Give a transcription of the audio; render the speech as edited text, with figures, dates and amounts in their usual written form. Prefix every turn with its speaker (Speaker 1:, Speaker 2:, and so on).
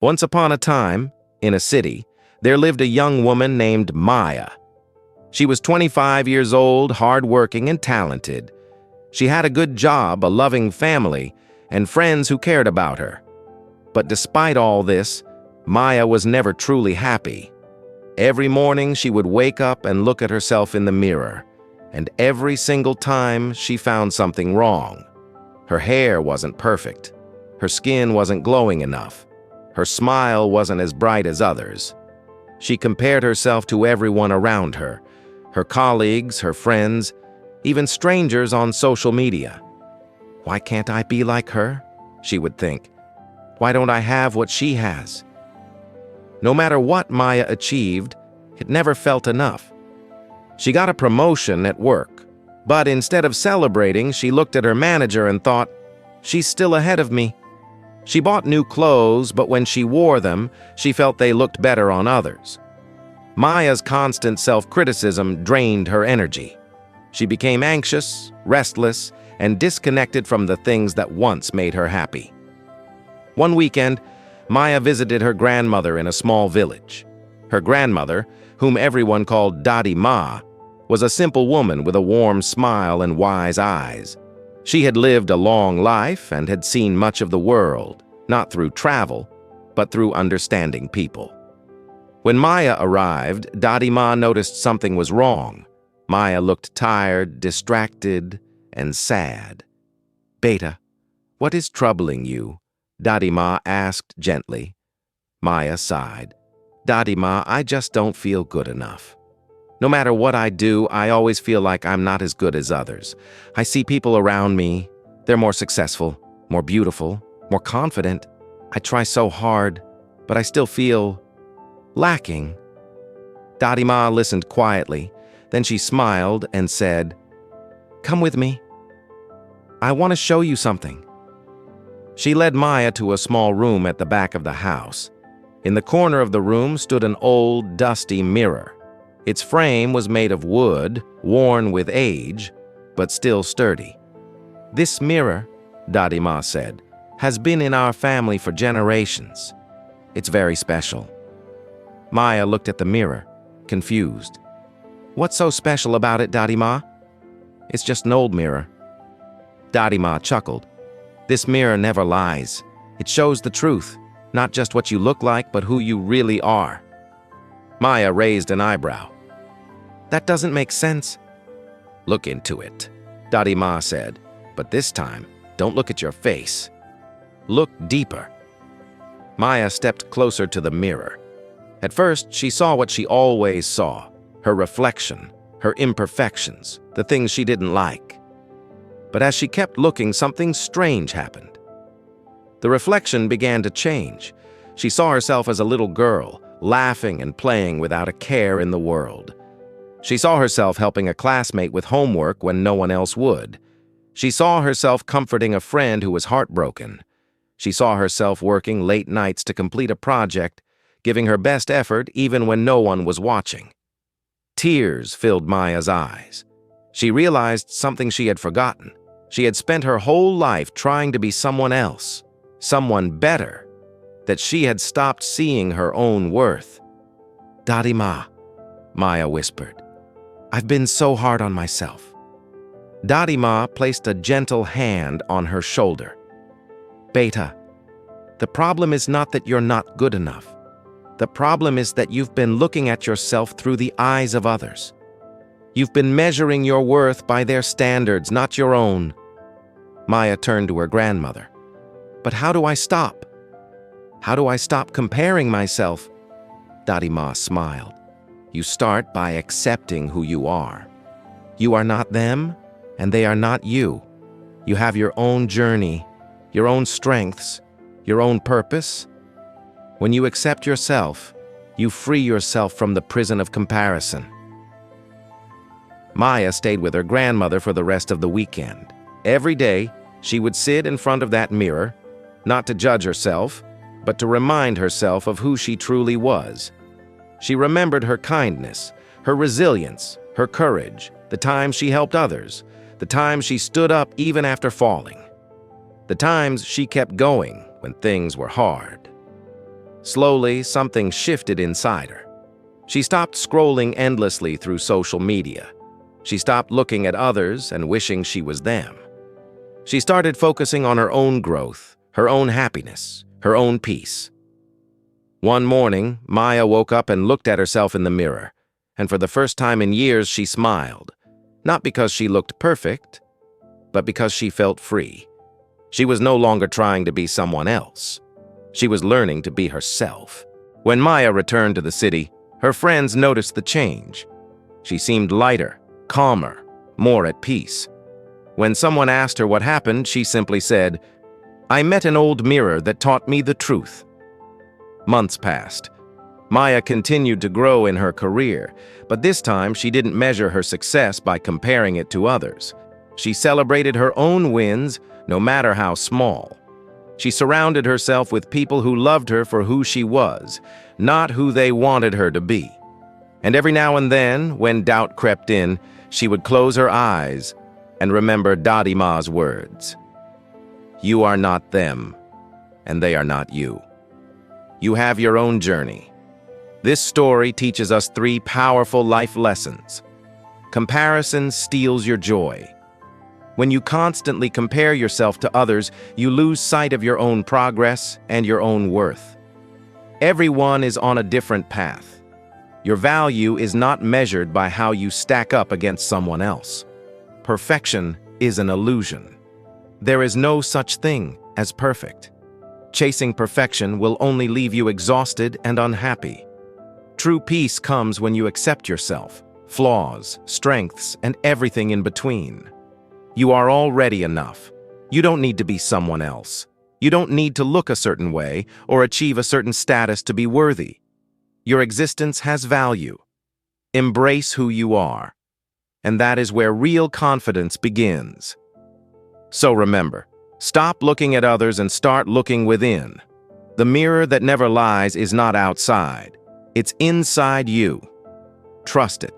Speaker 1: Once upon a time, in a city, there lived a young woman named Maya. She was 25 years old, hardworking, and talented. She had a good job, a loving family, and friends who cared about her. But despite all this, Maya was never truly happy. Every morning she would wake up and look at herself in the mirror, and every single time she found something wrong. Her hair wasn't perfect. Her skin wasn't glowing enough. Her smile wasn't as bright as others. She compared herself to everyone around her, her colleagues, her friends, even strangers on social media. Why can't I be like her? She would think. Why don't I have what she has? No matter what Maya achieved, it never felt enough. She got a promotion at work, but instead of celebrating, she looked at her manager and thought, she's still ahead of me. She bought new clothes, but when she wore them, she felt they looked better on others. Maya's constant self-criticism drained her energy. She became anxious, restless, and disconnected from the things that once made her happy. One weekend, Maya visited her grandmother in a small village. Her grandmother, whom everyone called Dadi Ma, was a simple woman with a warm smile and wise eyes. She had lived a long life and had seen much of the world, not through travel, but through understanding people. When Maya arrived, Dadi Ma noticed something was wrong. Maya looked tired, distracted, and sad. "Beta, what is troubling you?" Dadi Ma asked gently. Maya sighed. "Dadi Ma, I just don't feel good enough. No matter what I do, I always feel like I'm not as good as others. I see people around me. They're more successful, more beautiful, more confident. I try so hard, but I still feel lacking." Dadi Ma listened quietly. Then she smiled and said, "Come with me. I want to show you something." She led Maya to a small room at the back of the house. In the corner of the room stood an old, dusty mirror. Its frame was made of wood, worn with age, but still sturdy. "This mirror," Dadi Ma said, "has been in our family for generations. It's very special." Maya looked at the mirror, confused. "What's so special about it, Dadi Ma?" "It's just an old mirror." Dadi Ma chuckled. "This mirror never lies. It shows the truth, not just what you look like, but who you really are." Maya raised an eyebrow. "That doesn't make sense." "Look into it," Dadi Ma said. "But this time, don't look at your face. Look deeper." Maya stepped closer to the mirror. At first, she saw what she always saw, her reflection, her imperfections, the things she didn't like. But as she kept looking, something strange happened. The reflection began to change. She saw herself as a little girl, laughing and playing without a care in the world. She saw herself helping a classmate with homework when no one else would. She saw herself comforting a friend who was heartbroken. She saw herself working late nights to complete a project, giving her best effort even when no one was watching. Tears filled Maya's eyes. She realized something she had forgotten. She had spent her whole life trying to be someone else, someone better, that she had stopped seeing her own worth. "Dadi Ma," Maya whispered, "I've been so hard on myself." Dadi Ma placed a gentle hand on her shoulder. "Beta, the problem is not that you're not good enough. The problem is that you've been looking at yourself through the eyes of others. You've been measuring your worth by their standards, not your own." Maya turned to her grandmother. "But how do I stop? How do I stop comparing myself?" Dadi Ma smiled. "You start by accepting who you are. You are not them, and they are not you. You have your own journey, your own strengths, your own purpose. When you accept yourself, you free yourself from the prison of comparison." Maya stayed with her grandmother for the rest of the weekend. Every day, she would sit in front of that mirror, not to judge herself, but to remind herself of who she truly was. She remembered her kindness, her resilience, her courage, the times she helped others, the times she stood up even after falling, the times she kept going when things were hard. Slowly, something shifted inside her. She stopped scrolling endlessly through social media. She stopped looking at others and wishing she was them. She started focusing on her own growth, her own happiness, her own peace. One morning, Maya woke up and looked at herself in the mirror, and for the first time in years she smiled, not because she looked perfect, but because she felt free. She was no longer trying to be someone else. She was learning to be herself. When Maya returned to the city, her friends noticed the change. She seemed lighter, calmer, more at peace. When someone asked her what happened, she simply said, "I met an old mirror that taught me the truth." Months passed. Maya continued to grow in her career, but this time she didn't measure her success by comparing it to others. She celebrated her own wins, no matter how small. She surrounded herself with people who loved her for who she was, not who they wanted her to be. And every now and then, when doubt crept in, she would close her eyes and remember Dadi Ma's words. "You are not them, and they are not you. You have your own journey." This story teaches us 3 powerful life lessons. Comparison steals your joy. When you constantly compare yourself to others, you lose sight of your own progress and your own worth. Everyone is on a different path. Your value is not measured by how you stack up against someone else. Perfection is an illusion. There is no such thing as perfect. Chasing perfection will only leave you exhausted and unhappy. True peace comes when you accept yourself, flaws, strengths, and everything in between. You are already enough. You don't need to be someone else. You don't need to look a certain way or achieve a certain status to be worthy. Your existence has value. Embrace who you are. And that is where real confidence begins. So remember, stop looking at others and start looking within. The mirror that never lies is not outside. It's inside you. Trust it.